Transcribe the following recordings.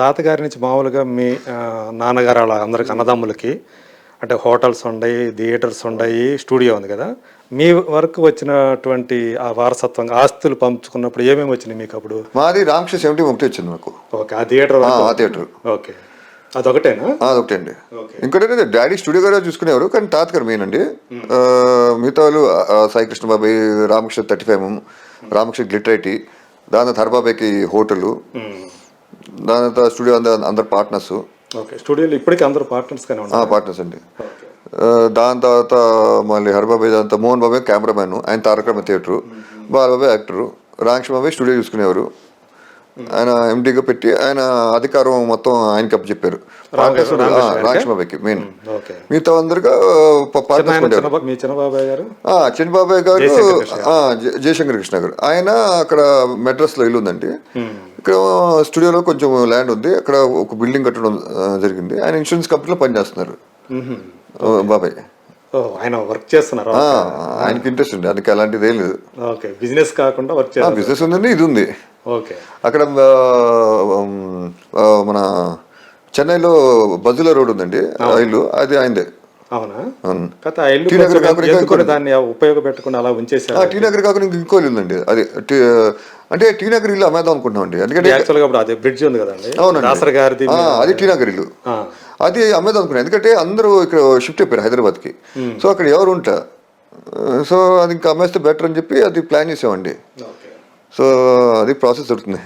తాతగారి నుంచి మామూలుగా మీ నాన్నగారు అలా అందరికి అన్నదమ్ములకి అంటే హోటల్స్ ఉన్నాయి, థియేటర్స్ ఉన్నాయి, స్టూడియో ఉంది కదా. మీ వరకు వచ్చినటువంటి ఆ వారసత్వంగా ఆస్తులు పంచుకున్నప్పుడు ఏమేమి వచ్చినాయి మీకు అప్పుడు? మాది రామకృష్ణ 71 వచ్చింది నాకు. ఓకే, ఆ థియేటర్ ఆ థియేటర్ ఓకే, అదొకటేనా? అదొకటి అండి. ఇంకోటి డాడీ స్టూడియో గారు చూసుకునేవారు, కానీ తాతగారు మెయిన్ అండి. మిగతా వాళ్ళు సాయి కృష్ణ బాబాయ్, రామకృష్ణ 35, రామకృష్ణ గ్లిటర్ ఐటీ, దాని తర్వాత హరబాబాయ్కి హోటల్, దాని తర్వాత స్టూడియో అందరు పార్ట్నర్స్. ఓకే, స్టూడియోలో ఇప్పటికీ అందరూ పార్ట్నర్స్ పార్ట్నర్స్ అండి. దాని తర్వాత మళ్ళీ హరిబాబాయ్, దాని తర్వాత మోహన్ బాబాయ్ కెమెరామ్యాన్, ఆయన తారకరామ థియేటరు, బాలబాబాయ్ యాక్టరు, రామకృష్ణ బాబాయ్ స్టూడియో చూసుకునేవారు. ఆయన ఎండీగా పెట్టి ఆయన అధికారం మొత్తం ఆయనకి అప్పు చెప్పారు. రామకృష్ణ బాబాయ్కి మెయిన్, మిగతా అందరిగా చిన్నబాబాయ్ గారు, చిన్నబాబాయ్ గారు జయశంకర్ కృష్ణ గారు. ఆయన అక్కడ మెడ్రాస్లో ఇల్లు ఉందండి. ఇక్కడ స్టూడియోలో కొంచెం ల్యాండ్ ఉంది, అక్కడ ఒక బిల్డింగ్ కట్టడం జరిగింది. ఆయన ఇన్సూరెన్స్ కంపెనీలో పనిచేస్తున్నారు బాబాయ్. ఆయన వర్క్ చేస్తున్నారు, ఆయనకి ఇంట్రెస్ట్ ఉంది, అందుకే అలాంటిది ఏం లేదు. బిజినెస్ కాకుండా బిజినెస్ ఉందండి, ఇది ఉంది. అక్కడ మన చెన్నైలో బజులా రోడ్ ఉందండి, ఆ ఇల్లు అది ఆయనదే. దాన్ని ఉపయోగపెట్టకుండా అలా ఉంచేసారు. టీ నగర్ కాకుండా ఇంకో ఇల్లు ఉందండి, అది అంటే టీ నగర్ ఇల్లు అమ్మేద్దాం అనుకుంటున్నాం అండి. ఎందుకంటే అదే బ్రిడ్జ్ ఉంది కదండి, అవునండి, అది టీ నగర్ ఇల్లు, అది అమ్మేద్దాం అనుకున్నాను. ఎందుకంటే అందరూ ఇక్కడ షిఫ్ట్ అయిపోయారు హైదరాబాద్కి. సో అక్కడ ఎవరు ఉంటా, సో అది ఇంకా అమ్మేస్తే బెటర్ అని చెప్పి అది ప్లాన్ చేసామండి. సో అది ప్రాసెస్ జరుగుతుంది.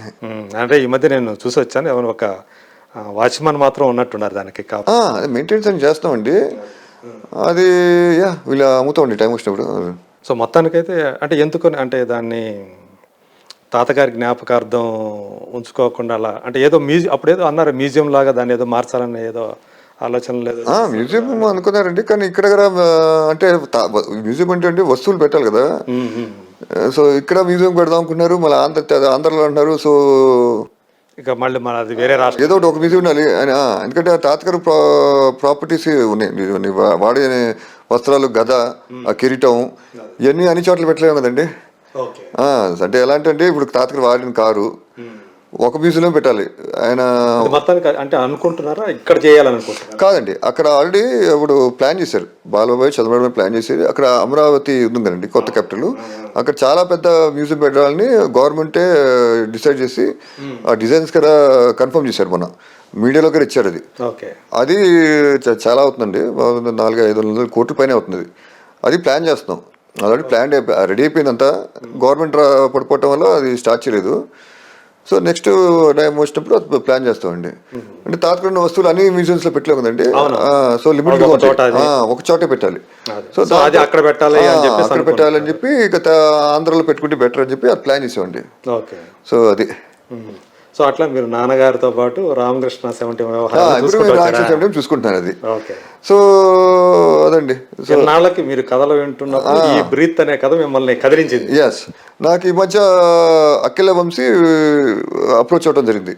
అంటే ఈ మధ్య నేను చూసి వచ్చాను, ఎవరు ఒక వాచ్మెన్ మాత్రం ఉన్నట్టున్నారు దానికి. అది మెయింటెనెన్స్ అని చేస్తామండి, అది వీళ్ళు అమ్ముతామండి టైం వచ్చినప్పుడు. సో మొత్తానికైతే అంటే ఎందుకని అంటే దాన్ని తాతగారి జ్ఞాపకార్థం ఉంచుకోకుండా అలా అంటే ఏదో అప్పుడేదో అన్నారు మ్యూజియం లాగా దాన్ని ఏదో మార్చాలని ఏదో ఆలోచన లేదు. మ్యూజియం అనుకున్నారండి, కానీ ఇక్కడ అంటే మ్యూజియం అంటే వస్తువులు పెట్టాలి కదా. సో ఇక్కడ మ్యూజియం పెడదాం అనుకున్నారు, మళ్ళీ ఆంధ్రలో అంటున్నారు. సో ఇక మళ్ళీ మన అది వేరే రాష్ట్రం ఏదో ఒక మ్యూజియం ఉండాలి ఆయన, ఎందుకంటే తాతగారు ప్రాపర్టీస్ ఉన్నాయి, వాడే వస్త్రాలు, గద, కిరీటం, ఇవన్నీ అన్ని చోట్ల పెట్టలేము కదండి. అంటే ఎలాంటి అంటే ఇప్పుడు తాతగారు వాడిన కారు ఒక మ్యూజియంలో పెట్టాలి ఆయన మొత్తానికి. అంటే అనుకుంటున్నారా ఇక్కడ చేయాలనుకుంటున్నారు? కాదండి, అక్కడ ఆల్రెడీ ఇప్పుడు ప్లాన్ చేశారు, బాలబాబాయ్ చంద్రబాబు ప్లాన్ చేశారు. అక్కడ అమరావతి ఉంది కదండి కొత్త క్యాపిటల్, అక్కడ చాలా పెద్ద మ్యూజియం పెట్టాలని గవర్నమెంటే డిసైడ్ చేసి ఆ డిజైన్స్ కదా కన్ఫర్మ్ చేశారు. మొన్న మీడియాలో కూడా ఇచ్చారు. అది చాలా అవుతుందండి, 400-500 కోట్ల పైన అవుతుంది. అది ప్లాన్ చేస్తున్నాం, ఆల్రెడీ ప్లాన్ రెడీ అయిపోయిందంతా. గవర్నమెంట్ పడిపోవటం వల్ల అది స్టార్ట్ చేయలేదు. సో నెక్స్ట్ టైం వచ్చినప్పుడు అది ప్లాన్ చేస్తామండి. అంటే తాతకున్న వస్తువులు అన్ని మ్యూజియంస్ లో పెట్టలేము కదండి. సో లిమిట్ ఒక చోటే పెట్టాలి. సో అక్కడ పెట్టాలని చెప్పి ఇక ఆంధ్రలో పెట్టుకుంటే బెటర్ అని చెప్పి అది ప్లాన్ చేసామండి. సో అది సో అట్లా మీరు నాన్నగారితో పాటు రామకృష్ణ 70 చూసుకుంటున్నాను అది. సో అదండి, నాళ్ళకి మీరు కథలు వింటున్నప్పుడు ఈ బ్రీత్ అనే కథ మిమ్మల్ని కదిలించింది. ఎస్, నాకు ఈ మధ్య అఖిల వంశీ అప్రోచ్ అవడం జరిగింది.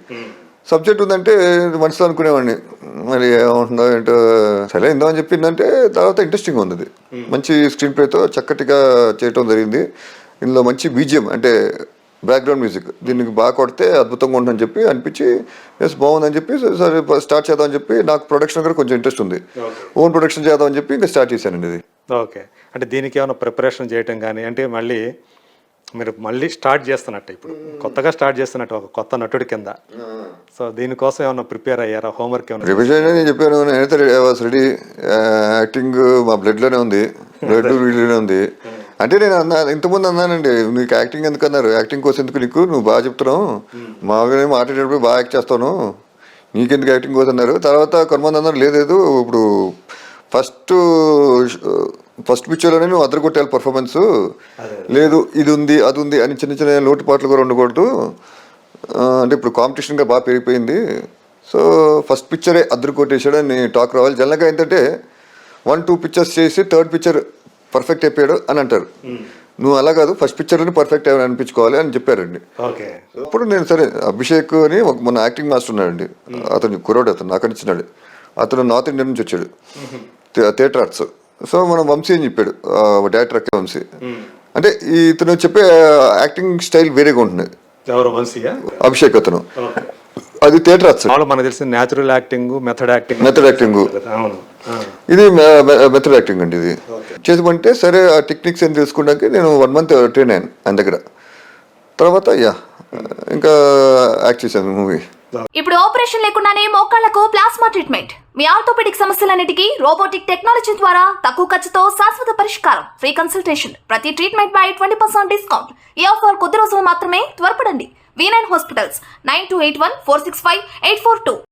సబ్జెక్ట్ ఉందంటే మనసులో అనుకునేవాడిని, మరి ఏమంటుందో ఏంటో సరే ఇందామని చెప్పిందంటే తర్వాత ఇంట్రెస్టింగ్ ఉంది. మంచి స్క్రీన్ ప్లేతో చక్కటిగా చేయటం జరిగింది. ఇందులో మంచి బీజిఎం అంటే బ్యాక్గ్రౌండ్ మ్యూజిక్, దీనికి బాగా కొడితే అద్భుతంగా ఉంటుందని చెప్పి అనిపించి ఎస్ బాగుందని చెప్పి సరే స్టార్ట్ చేద్దామని చెప్పి, నాకు ప్రొడక్షన్ కూడా కొంచెం ఇంట్రెస్ట్ ఉంది, ఓన్ ప్రొడక్షన్ చేద్దామని చెప్పి ఇంకా స్టార్ట్ చేశానండి ఇది. ఓకే, అంటే దీనికి ఏమైనా ప్రిపరేషన్ చేయటం కానీ అంటే మీరు మళ్ళీ స్టార్ట్ చేస్తున్నట్టు, ఇప్పుడు కొత్తగా స్టార్ట్ చేస్తున్నట్టు ఒక కొత్త నటుడి కింద. సో దీనికోసం ఏమైనా ప్రిపేర్ అయ్యారా? హోంవర్క్ ఏమైనా? ప్రిపరేషన్ నేను చెప్పాను, నేనైతే రెడీ. యాక్టింగ్ మా బ్లడ్లోనే ఉంది, బ్లడ్ వీడియోనే ఉంది. అంటే నేను ఇంతకుముందు అన్నానండి, నీకు యాక్టింగ్ ఎందుకు అన్నారు, యాక్టింగ్ కోసం ఎందుకు, నీకు నువ్వు బాగా చెప్తున్నావు, మామూలుగా మాట్లాడేటప్పుడు బాగా యాక్ట్ చేస్తాను, నీకెందుకు యాక్టింగ్ కోసం అన్నారు. తర్వాత కొంతమంది అన్నారు లేదు ఇప్పుడు ఫస్ట్ పిక్చర్లోనే నువ్వు అదరగొట్టాలి పర్ఫార్మెన్స్, లేదు ఇది ఉంది అది ఉంది అని చిన్న చిన్న లోటుపాట్లు కూడా ఉండకూడదు. అంటే ఇప్పుడు కాంపిటీషన్గా బాగా పెరిగిపోయింది, సో ఫస్ట్ పిక్చరే అదరగొట్టేసాడు అని టాక్ రావాలి. జనరల్గా ఏంటంటే 1-2 పిక్చర్స్ చేసి థర్డ్ పిక్చర్ పర్ఫెక్ట్ అయిపోయాడు అని అంటారు. నువ్వు అలా కాదు, ఫస్ట్ పిక్చర్లోనే పర్ఫెక్ట్ అయ్యాని అనిపించుకోవాలి అని చెప్పారండి. అప్పుడు నేను సరే అభిషేక్ అని మన యాక్టింగ్ మాస్టర్ ఉన్నాడండి, అతను కుర్రాడు, అతను నాకు అనిచ్చినాడు. అతను నార్త్ ఇండియా నుంచి వచ్చాడు, థియేటర్ ఆర్ట్స్. సో మనం వంశీ అని చెప్పాడు, డైరెక్టర్ అఖిల వంశీ. అంటే ఇతను చెప్పే యాక్టింగ్ స్టైల్ వేరేగా ఉంటుంది. ఎవరు? వంశీ? అభిషేక్. అతను అది థియేటర్ ఆర్ట్స్. వాళ్ళు మనకు తెలిసిన న్యాచురల్ యాక్టింగ్, మెథడ్ యాక్టింగ్. అవును. ఇది మెథడ్ యాక్టింగ్ అండి. ఇది చేసామంటే సరే ఆ టెక్నిక్స్ అని తెలుసుకోవడానికి నేను 1 month ట్రైన్ అయ్యాను ఆయన దగ్గర. తర్వాత ఇంకా యాక్ట్ చేశాను మూవీ. ఇప్పుడు ఆపరేషన్ లేకుండానే మోకాళ్లకు ప్లాస్మా ట్రీట్మెంట్. మీ ఆర్థోపెడిక్ సమస్యలన్నిటికీ రోబోటిక్ టెక్నాలజీ ద్వారా తక్కువ ఖర్చుతో శాశ్వత పరిష్కారం. Free consultation. ప్రతి ట్రీట్మెంట్ పై 20% డిస్కౌంట్. ఈ ఆఫర్ కొద్ది రోజులు మాత్రమే. త్వరపడండి. V9 hospitals 9281465842.